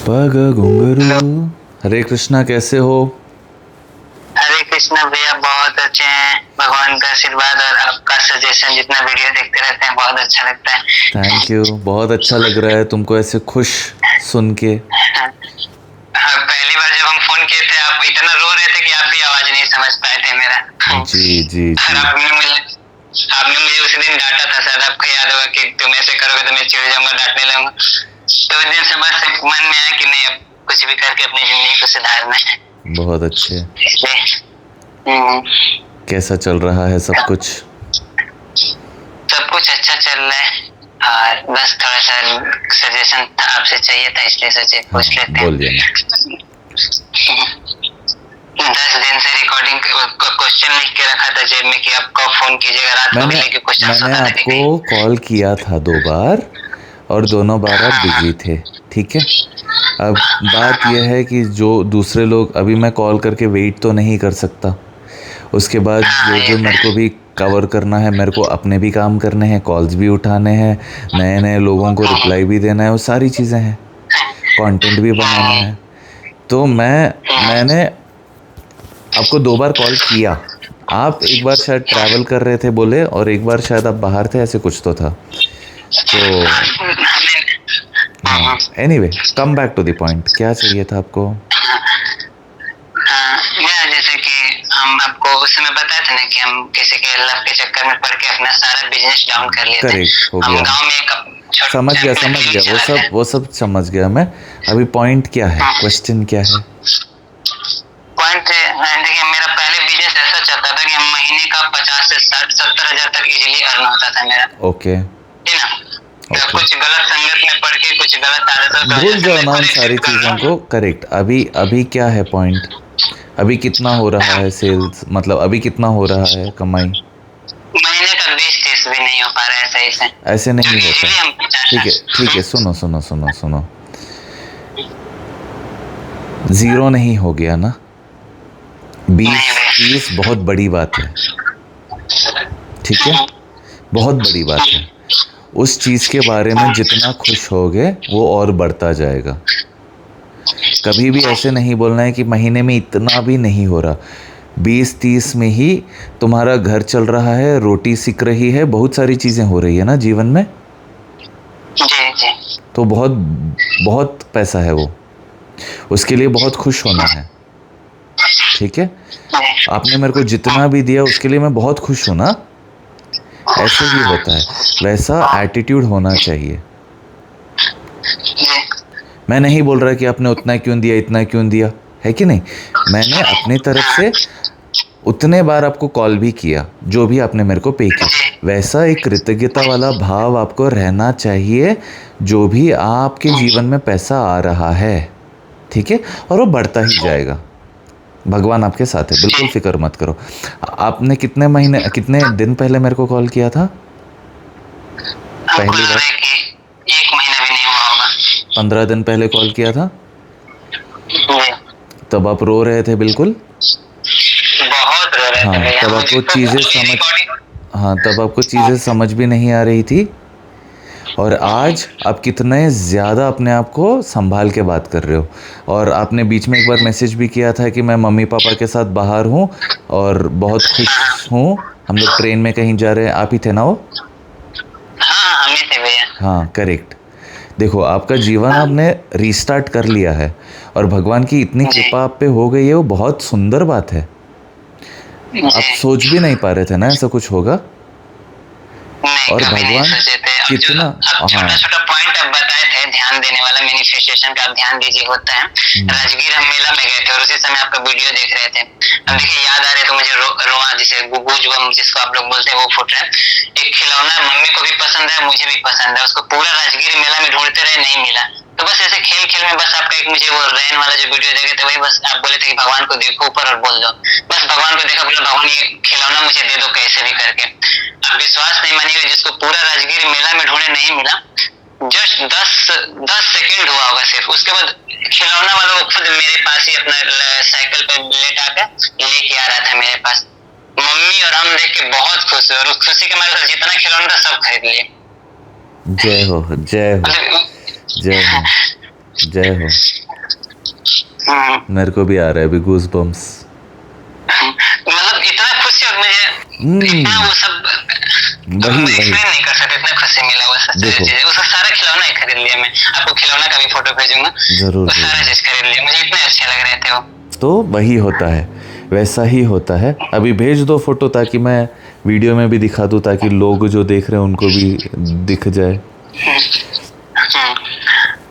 पग घुंघरू। हरे कृष्णा, कैसे हो? हरे कृष्णा भैया, बहुत अच्छे हैं। भगवान का आशीर्वाद और आपका सजेशन, जितना वीडियो देखते रहते हैं बहुत अच्छा लगता है। थैंक यू, बहुत अच्छा लग रहा है तुमको ऐसे खुश सुन के। हाँ, पहली बार जब हम फोन किए थे आप इतना रो रहे थे कि आप भी आवाज नहीं समझ पाए थे मेरा। जी जी और जी। आपने मुझे उसी दिन डांटा था, शायद आपको याद होगा कि तुम ऐसे करोगे तो मैं चिढ़ जाऊंगा, डांटने लगूंगा। तो उस दिन से बस मन में आया कि नहीं, अब कुछ भी करके अपनी जिंदगी को सुधारना है, बहुत अच्छे। इसलिए हम्म, कैसा चल रहा है सब कुछ? सब कुछ अच्छा चल रहा है। और बस थोड़ा सा सजेशन था, आपसे चाहिए था, इसलिए सोचे हाँ, पूछ लेते हैं। बोलिए ना। 10 दिन से रिकॉर्डिंग क्वेश्चन लिख के रखा था जेब में कि आप कब फोन कीजिएगा, रात को भी मैंने लेके क्वेश्चन मैंने होता था कि आपको कहीं। कॉल किया था 2 बार और दोनों बार आप हाँ बिजी थे। ठीक है। अब हाँ बात हाँ यह है कि जो दूसरे लोग, अभी मैं कॉल करके वेट तो नहीं कर सकता। उसके बाद हाँ, जो ये जो तो मेरे को भी कवर करना है, मेरे को अपने भी काम करने हैं, कॉल्स भी उठाने हैं, नए नए लोगों को है। रिप्लाई भी देना है, वो सारी चीज़ें हैं, कंटेंट भी बनाना है। तो मैंने आपको 2 बार कॉल किया। आप एक बार शायद ट्रैवल कर रहे थे बोले, और एक बार शायद आप बाहर थे, ऐसे कुछ तो था। तो हाँ, anyway, come back to the point, क्या चाहिए था आपको? या जैसे कि हम आपको उस समय बताए थे ना कि हम किसी के लव के चक्कर में पड़ के अपना सारा बिजनेस डाउन कर लिए थे। करेक्ट हो हम गया। गांव में एक समझ गया, अपना समझ गया, क्लिनिक वो चलाते सब हैं। वो सब समझ गया मैं। अभी पॉइंट क्या है, क्वेश्चन क्या है? पॉइंट देखिए, मेरा पहले बिजनेस ऐसा चलता था कि महीने का 50 से 60-70 हजार तक इजीली अर्न होता था मेरा, ओके। ठीक ना। तो ओके, कुछ गलत संगत में पड़ के, कुछ गलत आदतों की वजह भूल से जाओ मैं ना खुद उन सारी एक्सेप्ट कर रहा चीज़ों को। हूँ। करेक्ट। अभी अभी क्या है पॉइंट? अभी कितना हो रहा है सेल्स, मतलब अभी कितना हो रहा है कमाई? महीने का 20-30 भी नहीं हो पा रहा है सही से, ऐसे जो नहीं होता। इजीली हम ठीक है, ठीक है, चाहते सुनो सुनो सुनो सुनो। ज़ीरो नहीं हो गया ना। बीस नहीं भाई। 30 बहुत बड़ी बात है। ठीक है, बहुत बड़ी बात है। उस चीज़ के बारे में जितना खुश होगे वो और बढ़ता जाएगा। कभी भी ऐसे नहीं बोलना है कि महीने में इतना भी नहीं हो रहा। 20-30 में ही तुम्हारा घर चल रहा है, रोटी सिक रही है, बहुत सारी चीज़ें हो रही है ना जीवन में। जी जी। तो बहुत बहुत पैसा है वो, उसके लिए बहुत खुश होना है। ठीक है। आपने मेरे को जितना भी दिया उसके लिए मैं बहुत खुश हूँ ना। ऐसे ही होता है, वैसा एटीट्यूड होना चाहिए। मैं नहीं बोल रहा कि आपने उतना क्यों दिया, इतना क्यों दिया, है कि नहीं। मैंने अपनी तरफ से उतने बार आपको कॉल भी किया, जो भी आपने मेरे को पे किया, वैसा एक कृतज्ञता वाला भाव आपको रहना चाहिए। जो भी आपके जीवन में पैसा आ रहा है, ठीक है, और वो बढ़ता ही जाएगा। भगवान आपके साथ है, बिल्कुल फिक्र मत करो। आपने कितने दिन पहले मेरे को कॉल किया था? हमको पहली लग बार रहा है कि 1 महीना भी नहीं हुआ होगा। 15 दिन पहले कॉल किया था। जी। तब आप रो रहे थे बिल्कुल। बहुत रो रहे थे हाँ, भैया, तब मुझे आपको तो चीज़ें अभी समझ रिकॉर्डिंग। हाँ, तब आपको चीज़ें समझ भी नहीं आ रही थी। और आज आप कितने ज़्यादा अपने आप को संभाल के बात कर रहे हो। और आपने बीच में एक बार मैसेज भी किया था कि मैं मम्मी पापा के साथ बाहर हूँ और बहुत खुश हूँ, हम लोग ट्रेन में कहीं जा रहे हैं। आप ही थे ना वो? हाँ, हम ही थे भैया। हाँ, करेक्ट। देखो, आपका जीवन आपने रीस्टार्ट कर लिया है और भगवान की इतनी जी कृपा आप पे हो गई है, वो बहुत सुंदर बात है। आप जी। सोच भी नहीं पा रहे थे ना ऐसा कुछ होगा। नहीं, और कभी नहीं भगवान सोचे थे। अब जो कितना, अब हाँ। छोटा छोटा पॉइंट अब बताए थे ध्यान देने वाला, मैनिफेस्टेशन का, आप ध्यान दीजिए, होता है। राजगीर हम मेला में गए थे और उसी समय आपका वीडियो देख रहे थे। अब देखिए, याद आ रहे तो मुझे रोआ, जिसे गूजबम जिसको आप लोग बोलते हैं, वो फुट रहा है। एक खिलौना मम्मी को भी पसंद है, मुझे भी पसंद है, उसको पूरा राजगीर मेला में ढूंढते रहे, नहीं मिला। तो बस ऐसे खेल खेल में बस आपका एक, मुझे वो रैन वाला जो वीडियो देखे थे, वही बस आप बोले थे कि भगवान को देखो ऊपर और बोल दो। बस भगवान को देखा, बोला भगवान ये खिलौना मुझे दे दो कैसे भी करके। आप विश्वास नहीं मानिएगा, जिसको पूरा राजगीर मेला में ढूंढे नहीं मिला, जस्ट 10 सेकेंड हुआ होगा सिर्फ, उसके बाद खिलौना वाला वो खुद मेरे पास ही अपना साइकिल पे लेटा के लेके आ रहा था मेरे पास। मम्मी और हम देख के बहुत खुश हुए और उस खुशी के मारे जितना खिलौना था सब खरीद लिए। जय हो, जय हो, मतलब जय हो। जय हो। हम्म, मेरे को भी आ रहा है अभी गूज बम्स। मतलब इतना खुशी और मुझे इतना वो सब वही वही एक्सप्लेन नहीं कर सकते, इतना खुशी मिला वो सब देखो। चीजें। उसका सारा खिलौना ही खरीद लिया मैं, आपको खिलौना का भी फोटो भेजूंगा। जरूर वो सारा भेजना। चीज खरीद लिया, मुझे इतने अच्छे लग रहे थे वो। तो वही होता है, वैसा ही होता है। अभी भेज दो फोटो ताकि मैं वीडियो में भी दिखा दूँ, ताकि लोग जो देख रहे हैं उनको भी दिख जाए। हम्म,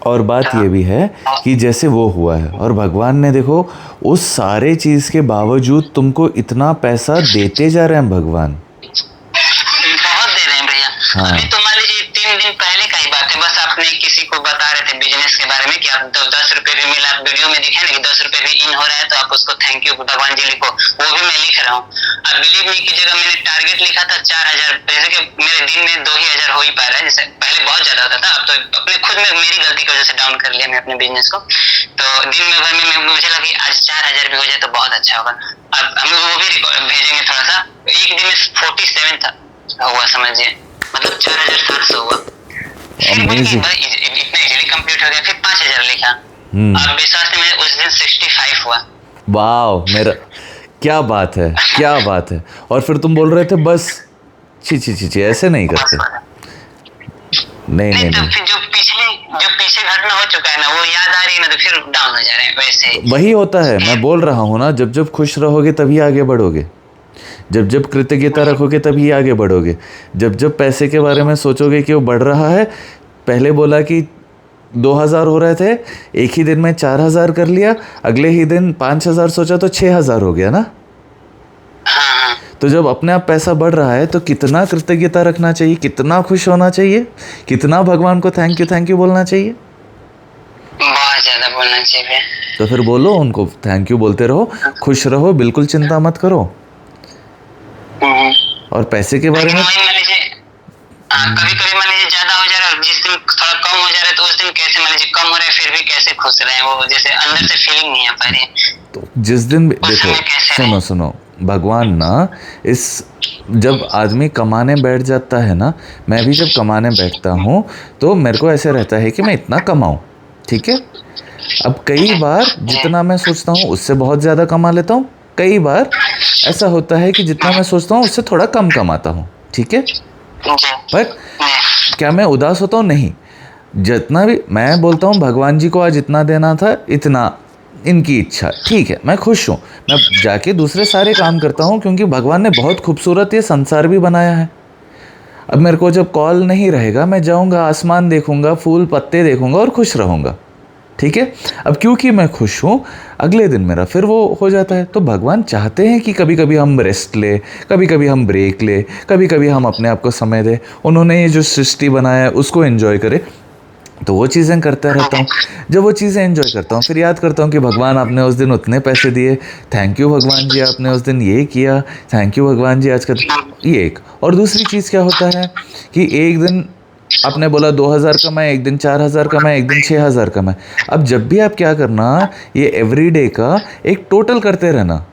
और बात ये भी है कि जैसे वो हुआ है, और भगवान ने देखो उस सारे चीज़ के बावजूद तुमको इतना पैसा देते जा रहे हैं भगवान। बहुत दे रहे हैं भैया। हाँ। अभी तो मान लीजिए 3 दिन पहले का ही बात है, बस आपने किसी को बता रहे थे बिजनेस के बारे में कि आप 10 रुपए भी मिला, आप वीडियो में दिखे ना कि 10 रुपए भी इन हो रहा है, तो आप उसको थैंक यू भगवान जी लिखो। वो भी मैं लिख रहा हूँ। आप बिलीव नहीं कीजिएगा, मैंने टारगेट लिखा था 4,000, जैसे कि मेरे दिन में 2 ही हजार हो ही पा रहा है, जैसे पहले बहुत ज्यादा होता था, अब तो अपने खुद में मेरी गलती की वजह से डाउन कर लिया मैं अपने बिजनेस को। तो दिन में भर में मुझे लगा कि आज 4,000 भी हो जाए तो बहुत अच्छा होगा। अब हम वो भी भेजेंगे थोड़ा सा। एक दिन में 47 था हुआ, समझिए, मतलब 4,700 हुआ। फिर अमेजिंग। इतना इजीली कंप्लीट हो गया। फिर 5,000 लिखा। अब विश्वास नहीं, मुझे उस दिन 65 हुआ। वाह, मेरा क्या बात है, क्या बात है। और फिर तुम बोल रहे थे बस, छी छी छी छी, ऐसे नहीं करते। नहीं नहीं नहीं तो नहीं, फिर जो पीछे घटना हो चुका है ना, वो याद आ रही है ना, तो फिर डाउन हो जा रहे हैं वैसे ही। वही होता है। मैं बोल रहा हूँ ना, जब जब खुश रहोगे तभी आगे बढ़ोगे, जब जब कृतज्ञता रखोगे तभी आगे बढ़ोगे। जब जब पैसे के बारे में सोचोगे कि वो बढ़ रहा है, पहले बोला कि 2,000 हो रहे थे, एक ही दिन में 4,000 कर लिया, अगले ही दिन 5,000 सोचा तो 6,000 हो गया ना। हाँ, तो जब अपने आप पैसा बढ़ रहा है तो कितना कृतज्ञता रखना चाहिए, कितना खुश होना चाहिए, कितना भगवान को थैंक यू बोलना चाहिए। बहुत ज्यादा बोलना चाहिए। तो फिर बोलो उनको, थैंक यू बोलते रहो, खुश रहो, बिल्कुल चिंता मत करो। और पैसे के बारे लेकिन में वही मान लीजिए, कभी कभी मान लीजिए ज्यादा हो जा रहा है, और जिस दिन थोड़ा कम हो जा रहा है, तो उस दिन कैसे मान लीजिए कम हो रहा है फिर भी कैसे खुश रहे, वो जैसे अंदर से फीलिंग नहीं आ पा रही है। तो जिस दिन उस देखो, समय कैसे सुनो रहे? सुनो, भगवान ना इस, जब आदमी कमाने बैठ जाता है ना, मैं भी जब कमाने बैठता हूँ तो मेरे को ऐसे रहता है कि मैं इतना कमाऊँ, ठीक है। अब कई बार जितना मैं सोचता हूँ उससे बहुत ज़्यादा कमा लेता हूँ, कई बार ऐसा होता है कि जितना मैं सोचता हूँ उससे थोड़ा कम कमाता हूँ, ठीक है। जी। पर क्या मैं उदास होता हूँ? नहीं। जितना भी मैं बोलता हूँ भगवान जी को आज इतना देना था, इतना इनकी इच्छा, ठीक है, मैं खुश हूँ। मैं जाके दूसरे सारे काम करता हूँ क्योंकि भगवान ने बहुत खूबसूरत ये संसार भी बनाया है। अब मेरे को जब कॉल नहीं रहेगा, मैं जाऊँगा, आसमान देखूँगा, फूल पत्ते देखूँगा और खुश रहूँगा, ठीक है। अब क्योंकि मैं खुश हूँ, अगले दिन मेरा फिर वो हो जाता है। तो भगवान चाहते हैं कि कभी कभी हम रेस्ट ले, कभी कभी हम ब्रेक ले, कभी कभी हम अपने आप को समय दें। उन्होंने ये जो सृष्टि बनाया है उसको एंजॉय करें, तो वो चीज़ें करता रहता हूँ। जब वो चीज़ें एंजॉय करता हूँ फिर याद करता हूँ कि भगवान आपने उस दिन उतने पैसे दिए, थैंक यू भगवान जी आपने उस दिन ये किया, थैंक यू भगवान जी आज का। ये एक। और दूसरी चीज़ क्या होता है कि एक दिन आपने बोला 2,000 कमाए, एक दिन 4,000 कमाए, एक दिन 6,000 कमाए। अब जब भी आप क्या करना, ये एवरीडे का एक टोटल करते रहना,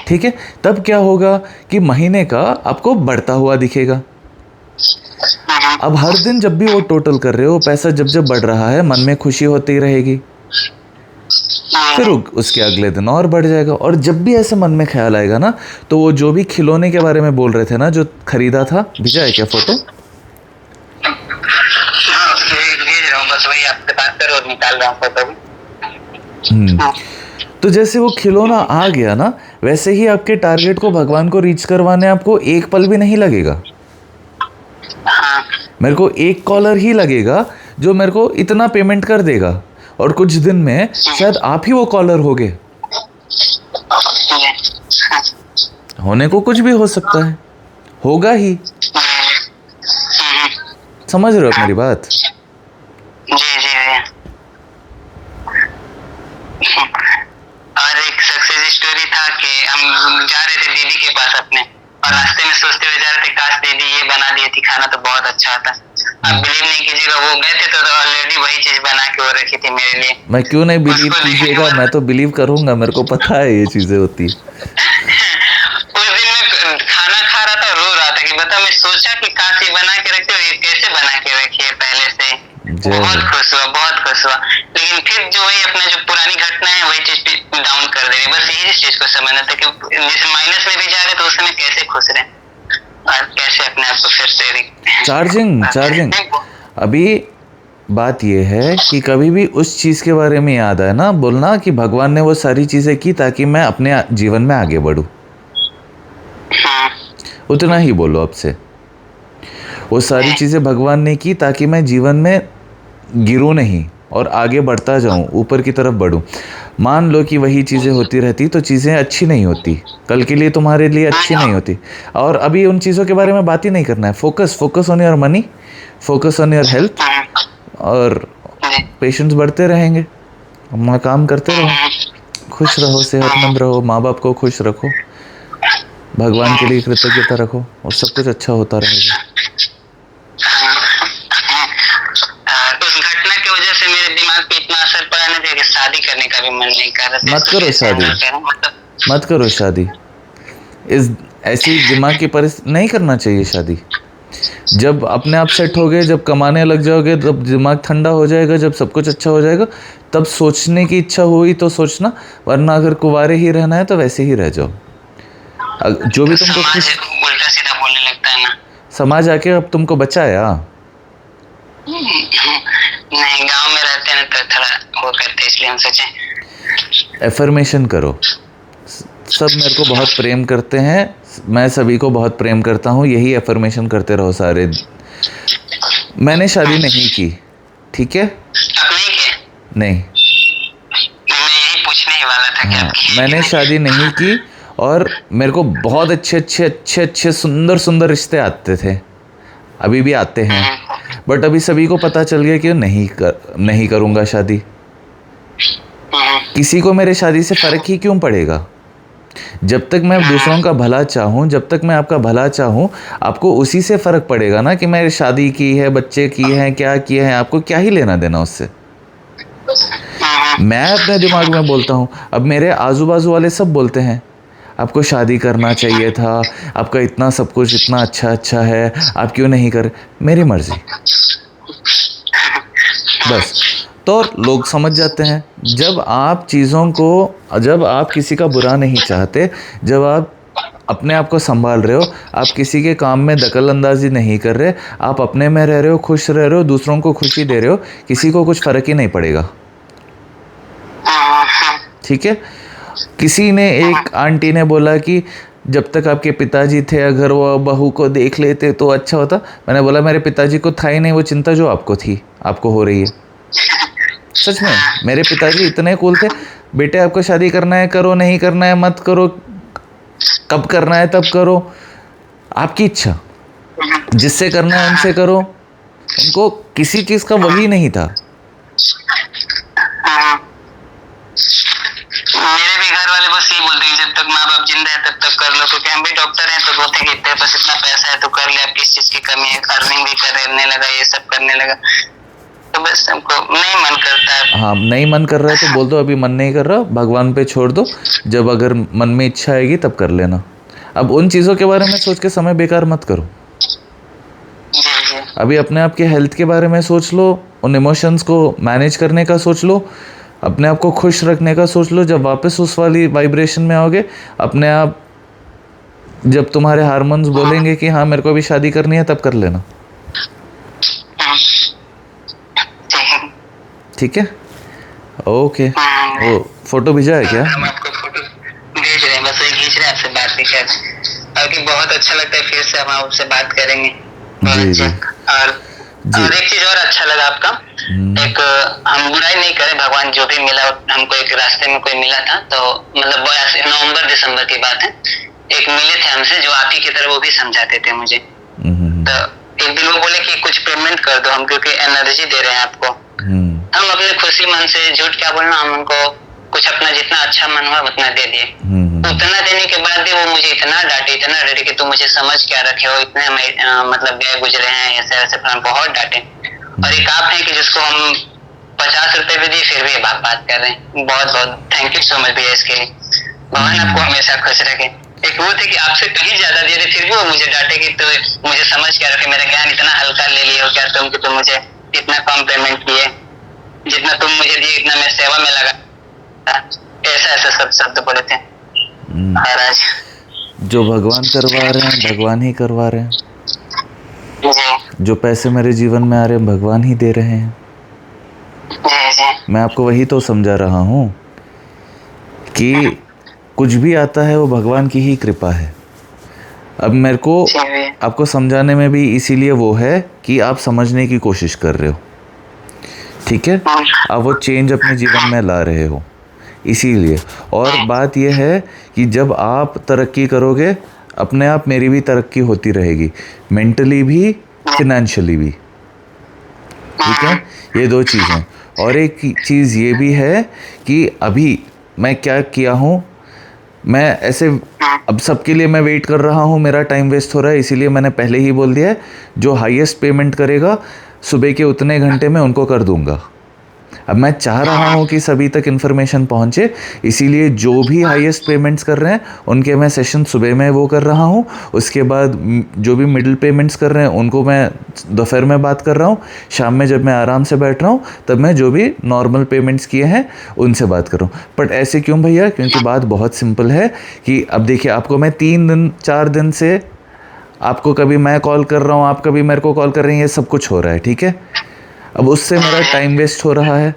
ठीक है। तब क्या होगा कि महीने का आपको बढ़ता हुआ दिखेगा। अब हर दिन जब भी वो टोटल कर रहे हो, पैसा जब जब बढ़ रहा है, मन में खुशी होती रहेगी, फिर उसके अगले दिन और बढ़ जाएगा। और जब भी ऐसे मन में ख्याल आएगा ना, तो वो जो भी खिलौने के बारे में बोल रहे थे ना, जो खरीदा था, भेजा है क्या फोटो? हाँ, भेज रहा हूँ, बस वही आपसे बात करो और निकाल रहा हूँ फोटो। तो जैसे वो खिलौना आ गया ना, वैसे ही आपके टारगेट को भगवान को रीच करवाने आपको एक पल भी नहीं लगेगा। हाँ, मेरे को एक कॉलर ही लगेगा जो मेरे को इतना पेमेंट कर देगा, और कुछ दिन में शायद आप ही वो कॉलर होगे। होने को कुछ भी हो सकता है, होगा ही। समझ रहे हो आप मेरी बात? जी जी भैया। और एक सक्सेस स्टोरी था कि हम जा रहे थे दीदी के पास अपने, और रास्ते में सोचते हुए जा रहे थे काश दीदी ये बना दी थी खाना तो बहुत अच्छा होता। आप बिलीव नहीं कीजिएगा, वो गए थे तो ऑलरेडी वही चीज बना के वो रखी थी मेरे लिए। मैं क्यों नहीं बिलीव कीजिएगा, मैं तो बिलीव करूंगा, मेरे को पता है ये चीजें होती है। उस दिन मैं खाना खा रहा था, रो रहा था कि बता, मैं सोचा कि काश ये बना के रखी और ये कैसे बना के रखी है पहले से। बहुत खुश हुआ, बहुत खुश खुश हुआ, लेकिन फिर जो वही अपना जो पुरानी घटना है वही चीज पे डाउन कर दे रही। बस यही चीज को समझना था कि जैसे माइनस में भी जा रहे तो उस समय कैसे खुश रहे और कैसे अपने आप को फिर से चार्जिंग अभी बात यह है कि कभी भी उस चीज़ के बारे में याद आए ना, बोलना कि भगवान ने वो सारी चीज़ें की ताकि मैं अपने जीवन में आगे बढ़ूं। उतना ही बोलो अब से, वो सारी चीज़ें भगवान ने की ताकि मैं जीवन में गिरूं नहीं और आगे बढ़ता जाऊं, ऊपर की तरफ बढ़ूं। मान लो कि वही चीज़ें होती रहती तो चीज़ें अच्छी नहीं होती, कल के लिए तुम्हारे लिए अच्छी नहीं होती। और अभी उन चीज़ों के बारे में बात ही नहीं करना है। Focus on your money, focus on your health, और पेशेंस बढ़ते रहेंगे, अपना काम करते रहो, खुश रहो, सेहतमंद रहो, माँ बाप को खुश रखो, भगवान के लिए कृतज्ञता रखो और सब कुछ अच्छा होता रहेगा। उस घटना की वजह से मेरे दिमाग पे इतना असर पड़ा ना कि शादी करने का भी मन नहीं कर रहा था। मत करो शादी, मत करो शादी। इस ऐसी दिमाग की परिस्थिति नहीं करना चाहिए शादी। जब अपने आप सेट हो गए, जब कमाने लग जाओगे, जब दिमाग ठंडा हो जाएगा, जब सब कुछ अच्छा हो जाएगा, तब सोचने की इच्छा हुई तो सोचना, वरना अगर कुंवारे ही रहना है तो वैसे ही रह जाओ। जो भी तुमको खुश, उल्टा सीधा बोलने लगता है ना समाज आके अब तुमको बचाया। नहीं, गांव में रहते हैं तो थोड़ा वो करते, इसलिए हम सोचे एफर्मेशन करो। सब मेरे को बहुत प्रेम करते हैं, मैं सभी को बहुत प्रेम करता हूँ, यही एफर्मेशन करते रहो सारे। मैंने शादी नहीं की, ठीक है? आप नहीं किए? नहीं, मैं यही पूछने ही वाला था कि हाँ, आपकी मैंने शादी नहीं की और मेरे को बहुत अच्छे सुंदर रिश्ते आते थे, अभी भी आते हैं, बट अभी सभी को पता चल गया कि नहीं करूँगा शादी। किसी को मेरे शादी से फ़र्क ही क्यों पड़ेगा? जब तक मैं दूसरों का भला चाहूँ, जब तक मैं आपका भला चाहूँ, आपको उसी से फ़र्क पड़ेगा ना कि मैंने शादी की है, बच्चे किए हैं, क्या किए हैं, आपको क्या ही लेना देना उससे। मैं अपने दिमाग में बोलता हूँ, अब मेरे आजू बाजू वाले सब बोलते हैं आपको शादी करना चाहिए था, आपका इतना सब कुछ इतना अच्छा है, आप क्यों नहीं कर। मेरी मर्जी, बस। तो लोग समझ जाते हैं जब आप चीज़ों को, जब आप किसी का बुरा नहीं चाहते, जब आप अपने आप को संभाल रहे हो, आप किसी के काम में दखल अंदाजी नहीं कर रहे, आप अपने में रह रहे हो, खुश रह रहे हो, दूसरों को खुशी दे रहे हो, किसी को कुछ फ़र्क ही नहीं पड़ेगा, ठीक है? किसी ने, एक आंटी ने बोला कि जब तक आपके पिताजी थे अगर वो बहू को देख लेते तो अच्छा होता। मैंने बोला मेरे पिताजी को था ही नहीं वो चिंता जो आपको थी, आपको हो रही है। सच में मेरे पिताजी इतने कूल थे, बेटे आपको शादी करना है करो, नहीं करना है मत करो, कब करना है तब करो, आपकी इच्छा, जिससे करना है उनसे करो। उनको किसी चीज़ का वही नहीं था। मेरे भी घर वाले बस यही बोलते हैं जब तक माँ बाप जिंदा है तब तक कर लो, क्योंकि हम भी डॉक्टर हैं तो बोलते हैं कि तेरे पास इतना पैसा है तो कर ले, अब किस चीज की कमी है, अर्निंग भी करने लगा, ये सब करने लगा, तो बस हमको नहीं मन करता है। हाँ, नहीं मन कर रहा है तो बोल दो अभी मन नहीं कर रहा, भगवान पे छोड़ दो, जब अगर मन में इच्छा आएगी तब कर लेना। अब उन चीज़ों के बारे में सोच के समय बेकार मत करो। अभी अपने आप के हेल्थ के बारे में सोच लो, उन इमोशंस को मैनेज करने का सोच लो, अपने आप को खुश रखने का सोच लो। जब वापस उस वाली वाइब्रेशन में आओगे, अपने आप, जब तुम्हारे हार्मोन्स बोलेंगे कि हाँ मेरे को भी शादी करनी है, तब कर लेना, ठीक है? ओके। वो फोटो भेजा है क्या? हम आपको फोटो भेज रहे हैं, बस वही खींच रहे हैं, आपसे बात भी कर रहे हैं, बाकी बहुत अच्छा लगता है, फिर से हम आपसे बात करेंगे। जी। और एक चीज और अच्छा लगा आपका, एक, हम बुराई नहीं करें, भगवान जो भी मिला हमको, एक रास्ते में कोई मिला था, तो मतलब नवंबर दिसंबर की बात है, एक मिले थे हमसे जो आप ही की तरह वो भी समझाते थे मुझे, तो एक दिन वो बोले कि कुछ पेमेंट कर दो हम, क्योंकि एनर्जी दे रहे हैं आपको। हम अपने खुशी मन से, झूठ क्या बोलना, हम उनको कुछ अपना जितना अच्छा मन हुआ उतना दे दिए। उतना देने के बाद भी वो मुझे इतना डांटे कि तुम मुझे समझ क्या रखे हो, इतने मतलब गए गुजरे हैं, ऐसे ऐसे बहुत डांटे। और एक आप हैं कि जिसको हम 50 रुपए भी दिए फिर भी बात कर रहे हैं। बहुत बहुत थैंक यू सो मच भैया इसके लिए, भगवान आपको हमेशा खुश रखे। एक वो थे कि आपसे कहीं ज्यादा दे रहे फिर भी वो मुझे डांटे कि तो मुझे समझ क्या रखे, मेरा ज्ञान इतना हल्का ले लियो क्या तुम, कि तुम मुझे इतना कम पेमेंट किए। जितना तुम मुझे दिए इतना मैं सेवा में लगा, ऐसा ऐसा सब शब्द बोले थे महाराज। जो भगवान करवा रहे हैं भगवान ही करवा रहे हैं, जी जो पैसे मेरे जीवन में आ रहे हैं भगवान ही दे रहे हैं। जी जी मैं आपको वही तो समझा रहा हूँ कि कुछ भी आता है वो भगवान की ही कृपा है। अब मेरे को जी आपको समझाने में भी इसीलिए वो है कि आप समझने की कोशिश कर रहे हो, ठीक है, आप वो चेंज अपने जीवन में ला रहे हो इसीलिए। और बात यह है कि जब आप तरक्की करोगे अपने आप मेरी भी तरक्की होती रहेगी, मेंटली भी फिनेंशियली भी, ठीक है, ये दो चीज़ें। और एक चीज़ ये भी है कि अभी मैं क्या किया हूँ, मैं ऐसे अब सबके लिए मैं वेट कर रहा हूँ, मेरा टाइम वेस्ट हो रहा है, इसीलिए मैंने पहले ही बोल दिया है जो हाईएस्ट पेमेंट करेगा सुबह के उतने घंटे में उनको कर दूंगा। अब मैं चाह रहा हूँ कि सभी तक इन्फॉर्मेशन पहुँचे, इसीलिए जो भी हाईएस्ट पेमेंट्स कर रहे हैं उनके मैं सेशन सुबह में वो कर रहा हूँ। उसके बाद जो भी मिडिल पेमेंट्स कर रहे हैं उनको मैं दोपहर में बात कर रहा हूँ। शाम में जब मैं आराम से बैठ रहा हूँ तब मैं जो भी नॉर्मल पेमेंट्स किए हैं उनसे बात कर रहा हूँ। बट ऐसे क्यों भैया? क्योंकि बात बहुत सिंपल है कि अब देखिए आपको मैं 3 दिन 4 दिन से आपको कभी मैं कॉल कर रहा हूँ, आप कभी मेरे को कॉल कर रही हैं, ये सब कुछ हो रहा है, ठीक है। अब उससे मेरा टाइम वेस्ट हो रहा है,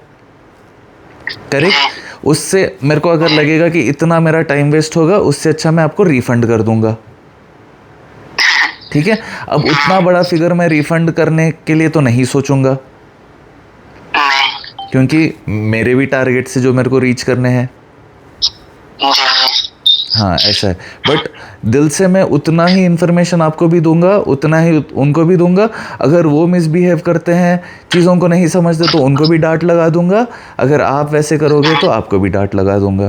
करेक्ट। उससे मेरे को अगर लगेगा कि इतना मेरा टाइम वेस्ट होगा, उससे अच्छा मैं आपको रिफंड कर दूंगा, ठीक है। अब उतना बड़ा फिगर मैं रिफंड करने के लिए तो नहीं सोचूंगा, क्योंकि मेरे भी टारगेट से जो मेरे को रीच करने हैं। हाँ ऐसा है, बट दिल से मैं उतना ही इन्फॉर्मेशन आपको भी दूंगा, उतना ही उनको भी दूंगा। अगर वो मिसबिहेव करते हैं, चीज़ों को नहीं समझते, तो उनको भी डांट लगा दूंगा। अगर आप वैसे करोगे तो आपको भी डांट लगा दूंगा।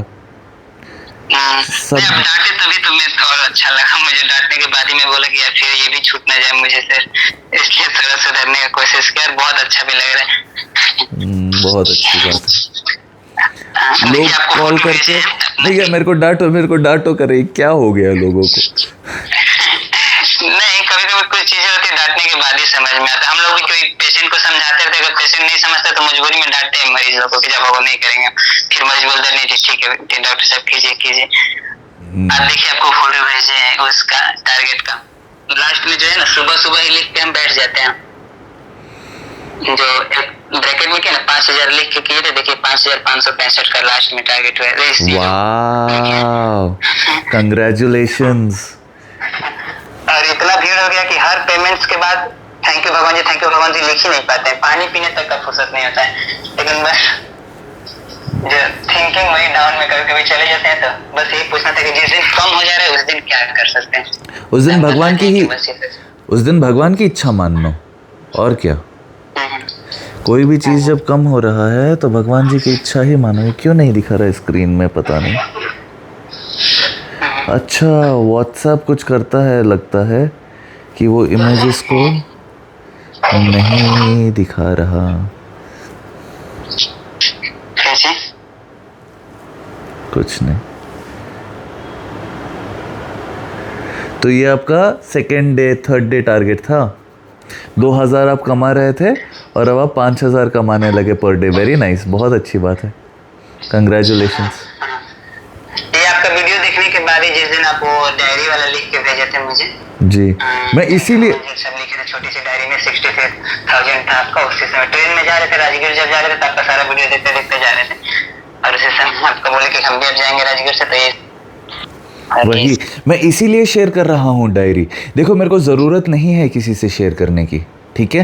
सब डांटे तभी तो मैं और अच्छा लगा, मुझे डांटने के बाद ही मैं बोला कि यार फिर ये भी छूट ना जाए मुझे सर, इसलिए थोड़ा सुधरने की कोशिश किया। बहुत अच्छा भी लग रहा है। बहुत अच्छी बात है। लोग देखिए, आपको कॉल फोटो करके भेजे भैया मेरे को डांटो करे, क्या हो गया लोगों को? नहीं, कभी कभी कुछ चीजें होती है डांटने के बाद ही समझ में आता है। हम लोग भी कोई पेशेंट को समझाते थे, अगर पेशेंट नहीं समझता तो मजबूरी में डांटते हैं मरीज लोगों को कि जब वो नहीं करेंगे, फिर मरीज बोलते नहीं ठीक है डॉक्टर साहब कीजिए कीजिए। आज देखिए आपको फोटो भेजे हैं उसका टारगेट का, लास्ट में जो है ना सुबह सुबह ही लिख के हम बैठ जाते हैं। जो ब्रैकेट में क्या ना 5000 लिख के किए थे, देखिए 5565 का लास्ट में टारगेट हुआ है। वाह, कंग्रेचुलेशंस। और इतना भीड़ हो गया कि हर पेमेंट्स के बाद थैंक यू भगवान जी लिख ही नहीं पाते हैं, पानी पीने तक का फुर्सत नहीं होता है। लेकिन बस जो थिंकिंग वही डाउन में कभी कभी चले जाते हैं, तो बस यही पूछना था कि जिस दिन कम हो जा रहा है उस दिन क्या कर सकते हैं। उस दिन भगवान की इच्छा मानना, और क्या। कोई भी चीज़ जब कम हो रहा है तो भगवान जी की इच्छा ही मानो। क्यों नहीं दिखा रहा है स्क्रीन में, पता नहीं। अच्छा, व्हाट्सएप कुछ करता है, लगता है कि वो इमेजेस को नहीं दिखा रहा। कुछ नहीं। तो ये आपका second day third day target था। 2000 आप कमा रहे थे और अब आप 5000 कमाने लगे पर डे। वेरी नाइस, बहुत अच्छी बात है, कंग्रेचुलेशंस। ये आपका वीडियो देखने के बाद ही जिस दिन आप वो डायरी वाला लिख के भेजे थे मुझे जी, मैं इसीलिए सब लिखे थे छोटी सी डायरी में 66,000 था आपका। उसी समय ट्रेन में जा रहे थे, राजगीर जब जा रहे थे तो आपका सारा वीडियो देखते देखते जा रहे थे, और उसी समय आपको बोले कि हम भी अब जाएंगे राजगीर से। तो ये वही मैं इसीलिए शेयर कर रहा हूँ डायरी। देखो मेरे को ज़रूरत नहीं है किसी से शेयर करने की, ठीक है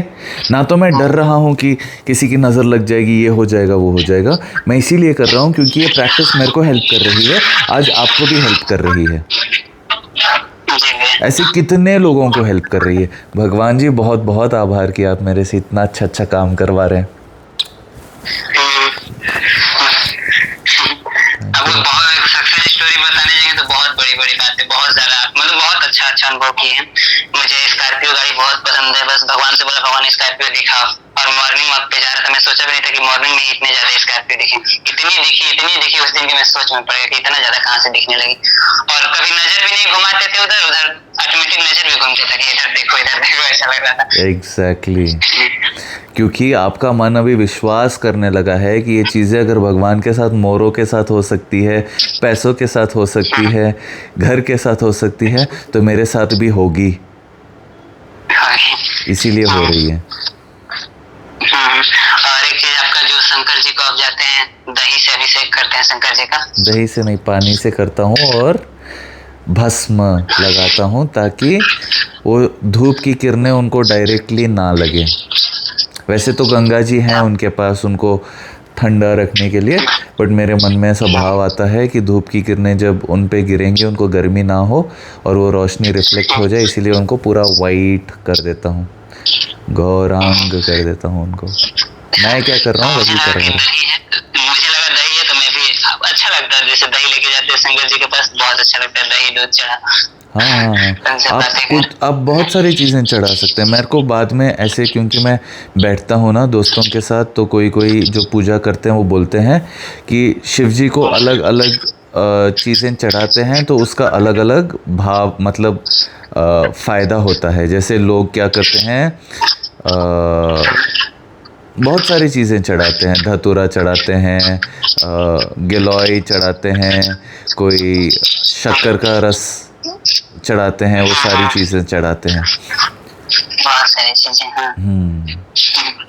ना। तो मैं डर रहा हूँ कि किसी की नज़र लग जाएगी, ये हो जाएगा वो हो जाएगा। मैं इसीलिए कर रहा हूँ क्योंकि ये प्रैक्टिस मेरे को हेल्प कर रही है, आज आपको भी हेल्प कर रही है। ऐसे कितने लोगों को हेल्प कर रही है। भगवान जी बहुत बहुत आभार कि आप मेरे से इतना अच्छा अच्छा काम करवा रहे हैं। अब बहुत सक्सेस स्टोरी बताने जाएंगे तो बहुत बड़ी बड़ी बातें, बहुत ज्यादा मतलब बहुत अच्छा अच्छा अनुभव किए हैं। मुझे स्कॉर्पियो गाड़ी बहुत पसंद है, बस भगवान से बोला भगवान स्कॉर्पियो दिखाओ। और मॉर्निंग वॉक पे जा रहा था, मैं सोचा भी नहीं था कि मॉर्निंग में इतने ज्यादा स्कॉर्पियो दिखे। इतनी दिखी उस दिन की मैं सोच में पड़ गया कि इतना ज्यादा कहाँ से दिखने लगी। और कभी नजर भी नहीं घुमाते थे उधर उधर, ऑटोमेटिक नजर भी घूमते था कि इधर देखो ऐसा लग रहा था। एग्जैक्टली क्योंकि आपका मन अभी विश्वास करने लगा है कि ये चीज़ें अगर भगवान के साथ, मोरों के साथ हो सकती है, पैसों के साथ हो सकती है, घर के साथ हो सकती है, तो मेरे साथ भी होगी, इसीलिए हो रही है। और एक चीज आपका, जो शंकर जी को आप जाते हैं दही से अभिषेक करते हैं शंकर जी का? दही से नहीं, पानी से करता हूँ और भस्म लगाता हूँ ताकि वो धूप की किरणें उनको डायरेक्टली ना लगे। वैसे तो गंगा जी हैं उनके पास, उनको ठंडा रखने के लिए, बट मेरे मन में ऐसा भाव आता है कि धूप की किरणें जब उन पे गिरेंगी उनको गर्मी ना हो और वो रोशनी रिफ्लेक्ट हो जाए, इसीलिए उनको पूरा वाइट कर देता हूँ, गौरांग कर देता हूँ उनको। मैं क्या कर रहा हूँ वही कर रहा हूँ। मुझे लगा दही है, तो मैं भी अच्छा लगता है, जैसे दही लेके जाते हैं शंकर जी के पास, बहुत अच्छा लगता है, दही दूध चढ़ा। हाँ हाँ हाँ, आप बहुत सारी चीज़ें चढ़ा सकते हैं। मेरे को बाद में ऐसे, क्योंकि मैं बैठता हूँ ना दोस्तों के साथ, तो कोई जो पूजा करते हैं वो बोलते हैं कि शिव जी को अलग अलग चीज़ें चढ़ाते हैं तो उसका अलग अलग भाव, मतलब फ़ायदा होता है। जैसे लोग क्या करते हैं, बहुत सारी चीज़ें चढ़ाते हैं, धतूरा चढ़ाते हैं, गिलोय चढ़ाते हैं, कोई शक्कर का रस चढ़ाते हैं, वो सारी चीज़ें चढ़ाते हैं। बहुत सारी चीजें, हाँ।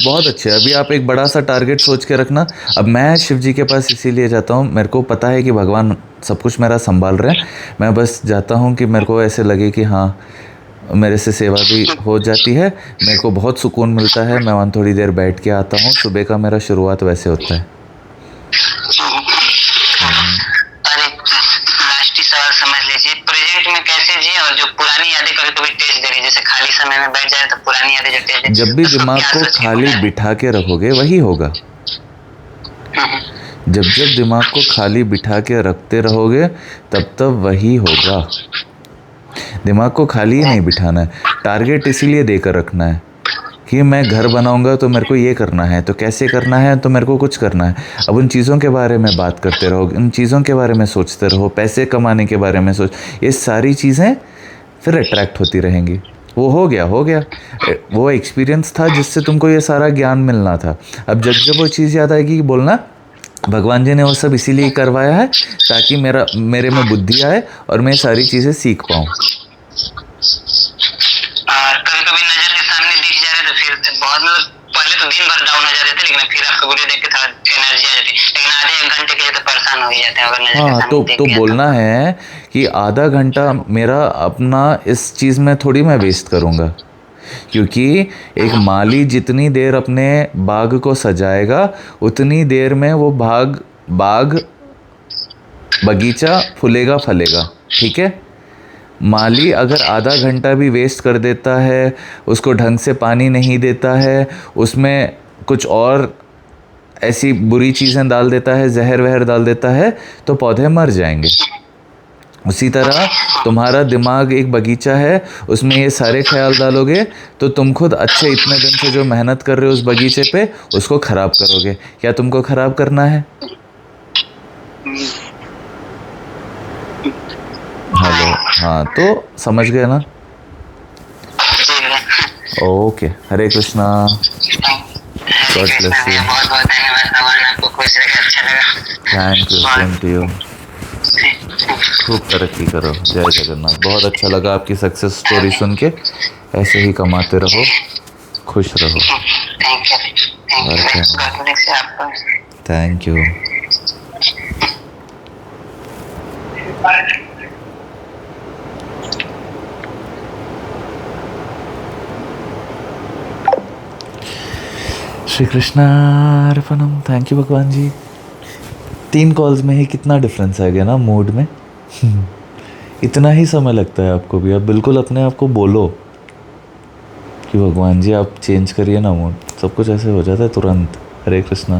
बहुत अच्छे। अभी आप एक बड़ा सा टारगेट सोच के रखना। अब मैं शिव जी के पास इसीलिए जाता हूँ, मेरे को पता है कि भगवान सब कुछ मेरा संभाल रहे हैं। मैं बस जाता हूँ कि मेरे को ऐसे लगे कि हाँ, मेरे से सेवा भी हो जाती है, मेरे को बहुत सुकून मिलता है। मैं वहाँ थोड़ी देर बैठ के आता हूँ, सुबह का मेरा शुरुआत वैसे होता है। सवाल समझ लीजिए, प्रेजेंट में कैसे जिए और जो पुरानी यादें कभी कभी टेस्ट दे रही है, जैसे खाली समय में बैठ जाए तो पुरानी यादें जो टेस्ट दे, जब भी दिमाग को खाली बिठा के रखोगे वही होगा। जब दिमाग को खाली बिठा के रखते रहोगे तब वही होगा। दिमाग को खाली ही नहीं बिठाना है, टारगेट इसीलिए देकर रखना है कि मैं घर बनाऊंगा तो मेरे को ये करना है, तो कैसे करना है, तो मेरे को कुछ करना है। अब उन चीज़ों के बारे में बात करते रहो, उन चीज़ों के बारे में सोचते रहो, पैसे कमाने के बारे में सोच, ये सारी चीज़ें फिर अट्रैक्ट होती रहेंगी। वो हो गया वो एक्सपीरियंस था जिससे तुमको ये सारा ज्ञान मिलना था। अब जब वो चीज़ याद आएगी, बोलना भगवान जी ने वो सब इसीलिए करवाया है ताकि मेरे में बुद्धि आए और मैं सारी चीज़ें सीख पाऊँ। कभी कभी नजर के सामने दिख जा रहे तो फिर बहुत, मतलब पहले तो दिन भर डाउन हो जाते थे, लेकिन फिर आपको वीडियो देख के थोड़ा एनर्जी आ जाती, लेकिन आधे एक घंटे के लिए तो परेशान हो ही जाते हैं अगर नजर हाँ, तो बोलना है कि आधा घंटा मेरा अपना इस चीज़ में थोड़ी मैं वेस्ट करूँगा, क्योंकि एक माली जितनी देर अपने बाग को सजाएगा उतनी देर में वो बाग बगीचा फूलेगा फलेगा। ठीक है, माली अगर आधा घंटा भी वेस्ट कर देता है, उसको ढंग से पानी नहीं देता है, उसमें कुछ और ऐसी बुरी चीज़ें डाल देता है, जहर वहर डाल देता है, तो पौधे मर जाएंगे। उसी तरह तुम्हारा दिमाग एक बगीचा है, उसमें ये सारे ख्याल डालोगे तो तुम खुद अच्छे इतने दिन से जो मेहनत कर रहे हो उस बगीचे पे, उसको ख़राब करोगे। क्या तुमको ख़राब करना है? हेलो, हाँ, तो समझ गए ना? Okay, Hare Krishna, god bless you, बहुत बहुत धन्यवाद, भगवान आपको खुश रखे, अच्छा लगा। Thank you, same to you. खूब तरक्की करो, जय जगन्नाथ। बहुत अच्छा लगा आपकी सक्सेस स्टोरी सुन के। ऐसे ही कमाते रहो, खुश रहो। Thank you. श्री कृष्णा अर्पणम। थैंक यू भगवान जी। 3 कॉल्स में ही कितना डिफरेंस आ गया ना मूड में। इतना ही समय लगता है आपको भी। अब बिल्कुल अपने आप को बोलो कि भगवान जी आप चेंज करिए ना मूड, सब कुछ ऐसे हो जाता है तुरंत। हरे कृष्णा।